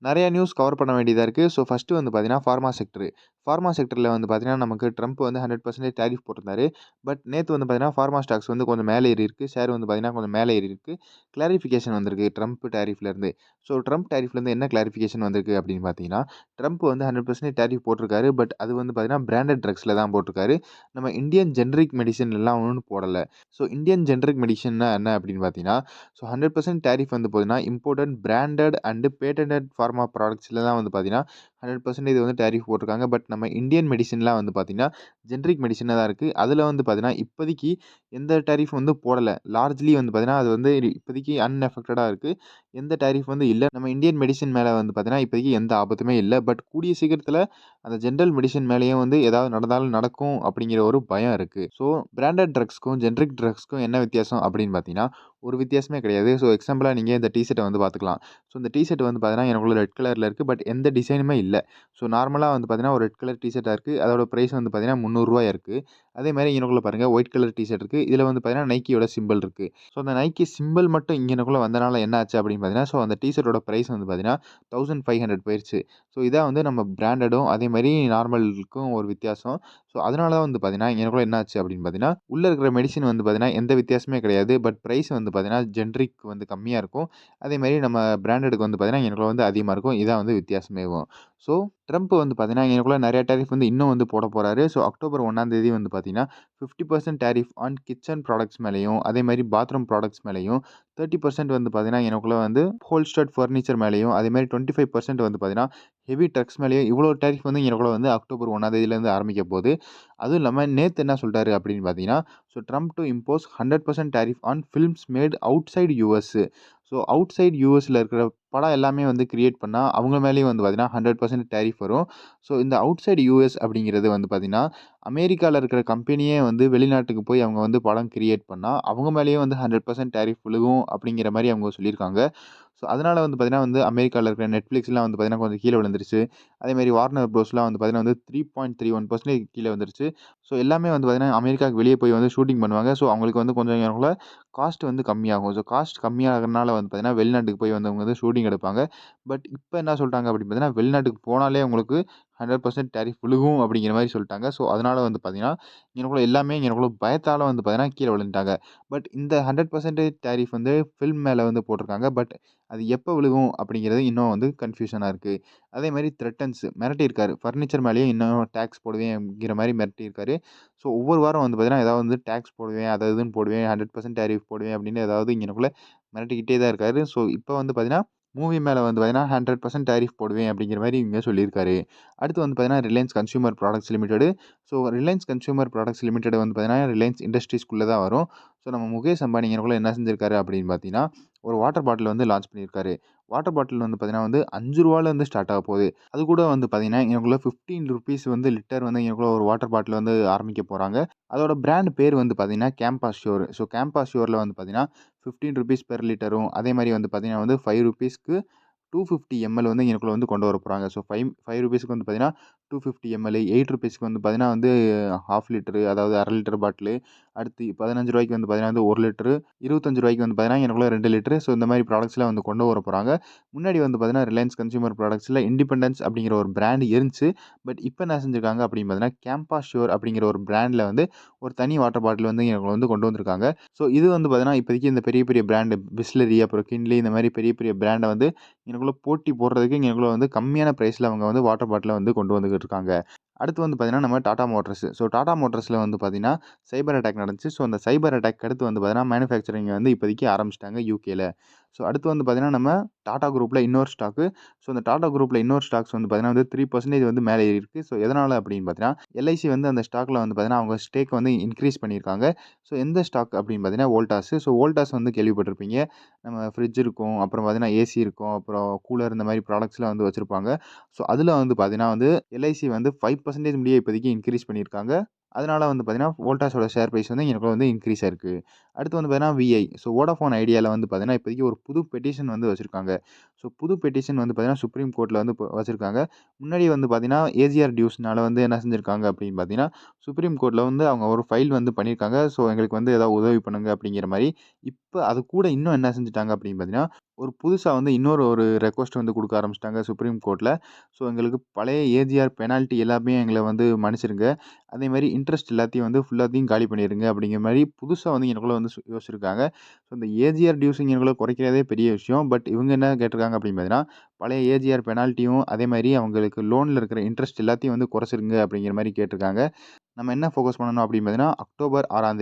நெறைய news cover பண்ண வேண்டியதா இருக்கு. ஸோ, ஃபர்ஸ்ட்டு வந்து பார்த்தீங்கன்னா, ஃபார்மா செக்டர். ஃபார்மா செக்டர்ல வந்து பார்த்தீங்கன்னா, நமக்கு ட்ரம்ப் வந்து 100% டாரிஃப் போட்டிருந்தாரு. பட் நேத்து வந்து பார்த்தீங்கன்னா, ஃபார்மா ஸ்டாக்ஸ் வந்து கொஞ்சம் மேல ஏறியிருக்கு. ஷேர் வந்து பார்த்தீங்கன்னா, கொஞ்சம் மேல ஏறியிருக்கு. கிளாரிஃபிகேஷன் வந்திருக்கு ட்ரம்ப் டாரிஃப்லேருந்து. ஸோ, ட்ரம்ப் டாரிஃப்லேருந்து என்ன கிளாரிஃபிகேஷன் வந்திருக்கு அப்படின்னு பார்த்தீங்கன்னா, ட்ரம்ப் வந்து 100% டாரிஃப் போட்டிருக்காரு. பட் அது வந்து பார்த்தீங்கன்னா, பிராண்டட் ட்ரக்ஸ்ல தான் போட்டிருக்காரு. நம்ம இந்தியன் ஜெனரிக் மெடிசின்லலாம் ஒண்ணும் போடல. ஸோ, இந்தியன் ஜெனரிக் மெடிசின்னா என்ன அப்படின்னு பார்த்தீங்கன்னா, ஸோ 100% டாரிஃப் வந்து போதுன்னா, imported, branded and patented pharma ப்ராடக்ட்ஸ்ல தான் வந்து பார்த்தீங்கன்னா, 100% இது வந்து டாரிஃப் போட்டிருக்காங்க. பட் நம்ம இந்தியன் மெடிசின்லாம் வந்து பார்த்தீங்கன்னா, ஜெனரிக் மெடிசினா தான் இருக்கு. அதுல வந்து பார்த்தீங்கன்னா, இப்போதைக்கு எந்த டாரிஃப் வந்து போடல. லார்ஜ்லி வந்து பார்த்தீங்கன்னா, அது வந்து இப்போதைக்கு அன்அஃபெக்டடா இருக்கு. எந்த டாரிஃப் வந்து இல்ல. நம்ம இந்தியன் மெடிசின் மேல வந்து பார்த்தீங்கன்னா, இப்போதைக்கு எந்த ஆபத்துமே இல்ல. பட் கூடிய சீக்கிரத்தில அந்த ஜெனரல் மெடிசின் மேலேயும் வந்து ஏதாவது நடந்தாலும் நடக்கும் அப்படிங்கிற ஒரு பயம் இருக்கு. ஸோ, பிராண்டட் ட்ரக்ஸ்க்கும், ஜெனரிக் ட்ரக்ஸ்க்கும் என்ன வித்தியாசம் அப்படின்னு பார்த்தீங்கன்னா, ஒரு வித்தியாசமே கிடையாது. ஸோ, எக்ஸாம்பிளா நீங்க இந்த டீ ஷர்ட்ட வந்து பார்த்துக்கலாம். ஸோ, இந்த டீ ஷர்ட் வந்து பார்த்தீங்கன்னா, எனக்குள்ள ரெட் கலர்ல இருக்கு. பட் எந்த டிசைனுமே இல்ல. ஸோ, நார்மலா வந்து பார்த்தீங்கன்னா, ஒரு ரெட் கலர் டீ ஷர்ட்டா இருக்கு. அதோட பிரைஸ் வந்து பார்த்தீங்கன்னா, ரூ. 300 இருக்கு. அதே மாரி இங்கனக்குள்ள பாருங்க ஒயிட் கலர் டீ ஷர்ட் இருக்கு. இதுல வந்து பார்த்தீங்கன்னா, நைக்கியோட சிம்பல் இருக்கு. ஸோ, அந்த நைக்கி சிம்பல் மட்டும் இங்கனக்குள்ள வந்தனால என்ன ஆச்சு அப்படின்னு பார்த்தீங்கன்னா, ஸோ, அந்த டீ ஷர்ட்டோட பிரைஸ் வந்து பார்த்தீங்கன்னா, 1500 போயிருச்சு. ஸோ, இதான் வந்து நம்ம பிராண்டடும் அதே மாரி நார்மலுக்கும் ஒரு வித்தியாசம். ஸோ, அதனால தான் வந்து பார்த்தீங்கன்னா, எனக்குள்ள என்ன ஆச்சு அப்படின்னு பார்த்தீங்கன்னா, உள்ள இருக்கிற மெடிசின் வந்து பார்த்தீங்கன்னா, எந்த வித்தியாசமே கிடையாது. பட் பிரைஸ் வந்து பார்த்தீங்கன்னா, ஜெனரிக் வந்து கம்மியா இருக்கும். அதே மாரி நம்ம பிராண்டடுக்கு வந்து பார்த்தீங்கன்னா, எனக்குள்ள வந்து அதிகமா இருக்கும். இதான் வந்து வித்தியாசமேவும். ஸோ, ட்ரம்ப் வந்து பார்த்தீங்கன்னா, எனக்குள்ள நெறைய டாரிஃப் வந்து இன்னும் வந்து போடப் போறாரு. ஸோ, அக்டோபர் 1ஆம் தேதி வந்து பார்த்தீங்கன்னா, 50% டாரிஃப் ஆன் கிட்சன் ப்ராடக்ட்ஸ் மேலயும், அதே மாரி பாத்ரூம் ப்ராடக்ட்ஸ் மேலயும், 30% வந்து பார்த்தீங்கன்னா, எனக்குள்ள வந்து ஹோல்ஸ்டர்ட் ஃபர்னிச்சர் மேலயும், அதே மாரி 25% வந்து பார்த்தீங்கன்னா, ஹெவி ட்ரக்ஸ் மேலயும் இவ்வளோ டாரிஃப் வந்து எனக்குள்ள வந்து அக்டோபர் 1ஆம் தேதியிலேருந்து ஆரம்பிக்க போது. அதுவும் இல்லாம நேத்து என்ன சொல்ட்டாரு அப்படின்னு பார்த்தீங்கன்னா, so Trump to impose 100% tariff on films made outside US. So outside யுஎஸ்ல இருக்கிற படம் எல்லாமே வந்து கிரியேட் பண்ணா, அவங்க மேலயும் வந்து பார்த்தீங்கன்னா 100% டாரிஃப் வரும். ஸோ இந்த அவுட்சைட் யுஎஸ் அப்படிங்கிறது வந்து பார்த்தீங்கன்னா, அமெரிக்கால இருக்கிற கம்பெனியே வந்து வெளிநாட்டுக்கு போய் அவங்க வந்து படம் கிரியேட் பண்ணா, அவங்க மேலயும் வந்து 100% டாரிஃப் விழுகும் அப்படிங்கிற மாரி அவங்க சொல்லியிருக்காங்க. ஸோ அதனால வந்து பார்த்தீங்கன்னா வந்து அமெரிக்கால இருக்கிற Netflixலாம் வந்து பார்த்தீங்கன்னா கொஞ்சம் கீழ விழுந்துருச்சு. அதேமாரி வார்னர் ப்ரோஸ்லாம் வந்து பார்த்தீங்கன்னா வந்து 3.31% கீழ வந்துருச்சு. ஸோ எல்லாமே வந்து பார்த்தீங்கன்னா, அமெரிக்காவுக்கு வெளிய போய் வந்து ஷூட்டிங் பண்ணுவாங்க. ஸோ அவங்களுக்கு வந்து கொஞ்சம் எனக்குள்ள காஸ்ட் வந்து கம்மியாகும். ஸோ காஸ்ட் கம்மியாகறனால வந்து பார்த்தீங்கன்னா, வெளிநாட்டுக்கு போய் வந்து அவங்க வந்து ஷூட்டிங் எடுப்பாங்க. பட் இப்ப என்ன சொல்ட்டாங்க அப்படின்னு பார்த்தீங்கன்னா, வெளிநாட்டுக்கு போனாலே உங்களுக்கு 100% டாரிஃப் விழுகும் அப்படிங்கிற மாரி சொல்ட்டாங்க. ஸோ அதனால வந்து பார்த்தீங்கன்னா, எனக்குள்ள எல்லாமே எனக்குள்ள பயத்தால வந்து பார்த்தீங்கன்னா, கீழ விழுந்துட்டாங்க. பட் இந்த 100% டாரிஃப் வந்து ஃபில்ம் மேல வந்து போட்டிருக்காங்க. பட் அது எப்ப விழுகும் அப்படிங்கிறது இன்னும் வந்து கன்ஃப்யூஷனா இருக்கு. அதே மாரி த்ரெட்டன்ஸ் மிரட்டியிருக்காரு. ஃபர்னிச்சர் மேலேயும் இன்னும் டாக்ஸ் போடுவேன்ங்கிற மாரி மிரட்டியிருக்காரு. ஸோ ஒவ்வொரு வாரம் வந்து பார்த்தீங்கன்னா, ஏதாவது வந்து டாக்ஸ் போடுவேன், அது இதுன்னு போடுவேன், 100% டாரிஃப் போடுவேன் அப்படின்னு ஏதாவது இங்கனக்குள்ள மிரட்டிக்கிட்டே தான் இருக்காரு. ஸோ இப்ப வந்து பார்த்தீங்கன்னா, மூவி மேல வந்து பார்த்தீங்கன்னா, 100% டாரிஃப் போடுவேன் அப்படிங்கிற மாரி இங்க சொல்லியிருக்காரு. அடுத்து வந்து பார்த்தீங்கன்னா, Reliance consumer products limited. So Reliance consumer products limited வந்து பார்த்தீங்கன்னா, ரிலையன்ஸ் இண்டஸ்ட்ரீஸ்குள்ள தான் வரும். ஸோ நம்ம முகேஷ் அம்பானி இங்கனக்குள்ள என்ன செஞ்சிருக்காரு அப்படின்னு பார்த்தீங்கன்னா, ஒரு வாட்டர் பாட்டில் வந்து லான்ச் பண்ணியிருக்காரு. வாட்டர் பாட்டில் வந்து பார்த்தீங்கன்னா வந்து ரூ. 5லேருந்து ஸ்டார்ட் ஆக போகுது. அது கூட வந்து பார்த்தீங்கன்னா, எனக்குள்ள ₹15 வந்து லிட்டர் வந்து எனக்குள்ள ஒரு வாட்டர் பாட்டில் வந்து ஆரம்பிக்க போறாங்க. அதோட பிராண்ட் பேர் வந்து பார்த்தீங்கன்னா, கேம்பஸ் ஷ்யூர். ஸோ கேம்பஸ் ஷ்யூர்ல வந்து பார்த்தீங்கன்னா, ₹15 பெர் லிட்டரும், அதே மாரி வந்து பார்த்தீங்கன்னா வந்து ₹5க்கு 250 எம்எல் வந்து எனக்குள்ள வந்து கொண்டு வரப்போறாங்க. ஸோ ₹5க்கு வந்து பார்த்தீங்கன்னா, 250 எம்எல், ₹8க்கு வந்து பார்த்தீங்கன்னா வந்து 1/2 லிட்டரு, அதாவது 1/2 லிட்டர் பாட்டிலு. அடுத்து ₹15க்கு வந்து பார்த்தீங்கன்னா வந்து 1 லிட்டரு, ₹25க்கு வந்து பார்த்தீங்கன்னா எனக்குள்ள 2 லிட்டரு. ஸோ இந்த மாரி ப்ராடக்ட்ஸ்லாம் வந்து கொண்டு வரப்போறாங்க. முன்னாடி வந்து பார்த்தீங்கன்னா, ரிலையன்ஸ் கன்சியூமர் ப்ராடக்ட்ஸ்ல இண்டிபெண்டன்ஸ் அப்படிங்கிற ஒரு பிராண்ட் இருந்துச்சு. பட் இப்ப என்ன செஞ்சிருக்காங்க அப்படின்னு பார்த்தீங்கன்னா, கேம்பஸ் ஷ்யூர் அப்படிங்கிற ஒரு பிராண்ட்ல வந்து ஒரு தனி வாட்டர் பாட்டில் வந்து எனக்கு வந்து கொண்டு வந்திருக்காங்க. ஸோ இது வந்து பார்த்தீங்கன்னா, இப்போதைக்கு இந்த பெரிய பெரிய பிராண்ட் பிஸ்லரி, அப்புறம் கின்லி இந்த மாரி பெரிய பெரிய பிராண்ட வந்து எனக்குள்ள போட்டி போடுறதுக்கு எனக்குள்ள வந்து கம்மியான பிரைஸ்ல அவங்க வந்து வாட்டர் பாட்டில வந்து கொண்டு வந்துகிட்டு இருக்காங்க. அடுத்து வந்து பார்த்தீங்கன்னா, நம்ம டாடா மோட்டார்ஸ். ஸோ டாடா மோட்டார்ஸ்ல வந்து பார்த்தீங்கன்னா, சைபர் அட்டாக் நடந்துச்சு. ஸோ அந்த சைபர் அட்டாக் அடுத்து வந்து பார்த்தீங்கன்னா, மேனுஃபேக்சரிங் வந்து இப்போதைக்கு ஆரம்பிச்சுட்டாங்க யுகேல. ஸோ அடுத்து வந்து பார்த்தீங்கன்னா, நம்ம டாடா குரூப்ல இன்னொரு ஸ்டாக்கு. ஸோ அந்த டாடா குரூப்ல இன்னொரு ஸ்டாக்ஸ் வந்து பார்த்தீங்கன்னா வந்து 3% வந்து மேலே ஏறியிருக்கு. ஸோ எதனால அப்படின்னு பார்த்தீங்கன்னா, எல்ஐசி வந்து அந்த ஸ்டாக்ல வந்து பார்த்தீங்கன்னா, அவங்க ஸ்டேக் வந்து இன்கிரீஸ் பண்ணியிருக்காங்க. ஸோ எந்த ஸ்டாக் அப்படின்னு பார்த்தீங்கன்னா, வோல்டாஸ். ஸோ வோல்டாஸ் வந்து கேள்விப்பட்டிருப்பீங்க. நம்ம ஃப்ரிட்ஜ் இருக்கும், அப்புறம் பார்த்தீங்கன்னா ஏசி இருக்கும், அப்புறம் கூலர் இந்த மாரி ப்ராடக்ட்ஸ்லாம் வந்து வச்சிருப்பாங்க. ஸோ அதில வந்து பார்த்தீங்கன்னா வந்து எல்ஐசி வந்து 5% முடிய இப்போதைக்கு இன்கிரீஸ் பண்ணியிருக்காங்க. அதனால வந்து பார்த்தீங்கன்னா, வோல்டாஸோட ஷேர் பிரைஸ் வந்து எனக்கு வந்து இன்கிரீஸ் ஆயிருக்கு. அடுத்து வந்து பார்த்தீங்கன்னா, விஐ. ஸோ வோடாஃபோன் ஐடியால வந்து பார்த்தீங்கன்னா, இப்போதைக்கு ஒரு புது பெட்டிஷன் வந்து வச்சிருக்காங்க. ஸோ புது பெட்டிஷன் வந்து பார்த்தீங்கன்னா, சுப்ரீம் கோர்ட்ல வந்து வச்சிருக்காங்க. முன்னாடி வந்து பார்த்தீங்கன்னா, ஏஜிஆர் டியூஸ்னால வந்து என்ன செஞ்சிருக்காங்க அப்படின்னு பார்த்தீங்கன்னா, சுப்ரீம் கோர்ட்ல வந்து அவங்க ஒரு ஃபைல் வந்து பண்ணியிருக்காங்க. ஸோ எங்களுக்கு வந்து ஏதாவது உதவி பண்ணுங்க அப்படிங்கிற மாரி. இப்ப அது கூட இன்னும் என்ன செஞ்சுட்டாங்க அப்படின்னு பார்த்தீங்கன்னா, ஒரு புதுசா வந்து இன்னொரு ரெக்வெஸ்ட் வந்து குடுக்க ஆரம்பிச்சுட்டாங்க சுப்ரீம் கோர்ட்ல. ஸோ எங்களுக்கு பழைய ஏஜிஆர் பெனால்டி எல்லாமே எங்கள வந்து மன்னிச்சிருங்க. அதேமாரி இன்ட்ரெஸ்ட் எல்லாத்தையும் வந்து ஃபுல்லாத்தையும் காலி பண்ணிருங்க அப்படிங்கிற மாரி புதுசா வந்து எனக்குள்ள வந்து யோசிச்சிருக்காங்க. ஸோ இந்த ஏஜிஆர் டியூஸ்ங்கிறதுல குறைக்கிறதே பெரிய விஷயம். பட் இவங்க என்ன கேட்டிருக்காங்க அப்படின்னு பார்த்தீங்கன்னா, பழைய ஏஜிஆர் பெனால்ட்டியும் அதேமாரி அவங்களுக்கு லோன்ல இருக்கிற இன்ட்ரெஸ்ட் எல்லாத்தையும் வந்து குறைச்சிருங்க அப்படிங்கிற மாரி கேட்டிருக்காங்க. நம்ம என்ன ஃபோக்கஸ் பண்ணணும் அப்படின்னு பார்த்தீங்கன்னா, அக்டோபர் 6ஆம்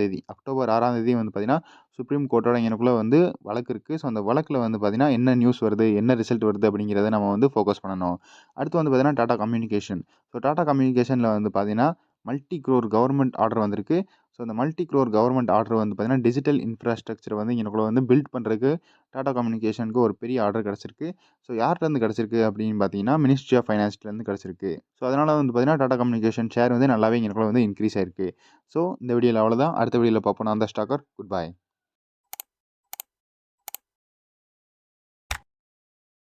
தேதி வந்து பார்த்தீங்கன்னா, சுப்ரீம் கோர்ட்டோட எனக்குள்ள வந்து வழக்கு இருக்கு. ஸோ, அந்த வழக்குல வந்து பார்த்தீங்கன்னா, என்ன நியூஸ் வருது? என்ன ரிசல்ட் வருது? அப்படிங்கிறத நம்ம வந்து ஃபோக்கஸ் பண்ணணும். அடுத்து வந்து பார்த்தீங்கன்னா, டாடா கம்யூனிகேஷன். ஸோ, டாடா கம்யூனிகேஷன்ல வந்து பார்த்தீங்கன்னா, மல்டி க்ரோர் கவர்ன்மென்ட் ஆர்டர் வந்திருக்கு. ஸோ, அந்த மல்டி க்ரோர் கவர்ன்மென்ட் ஆர்டர் வந்து பார்த்தீங்கன்னா, டிஜிட்டல் இன்ஃப்ராஸ்ட்ரக்சர் வந்து எனக்குள்ள வந்து பில்ட் பண்றதுக்கு டாடா கம்யூனிகேஷனுக்கு ஒரு பெரிய ஆர்டர் கிடைச்சிருக்கு. ஸோ, யார்ட்டருந்து கிடைச்சிருக்கு அப்படின்னு பார்த்தீங்கன்னா, மினிஸ்ட்ரி ஆஃப் ஃபைனான்ஸ்லேருந்து கிடைச்சிருக்கு. ஸோ, அதனால வந்து பார்த்தீங்கன்னா, டாடா கம்யூனிகேஷன் ஷேர் வந்து நல்லாவே எனக்குள்ள வந்து இன்க்ரீஸ் ஆயிருக்கு. ஸோ, இந்த வீடியோல அவ்வளோதான். அடுத்த வீடியோல பார்ப்போம். நான் தான் ஸ்டாக்கர். Good bye.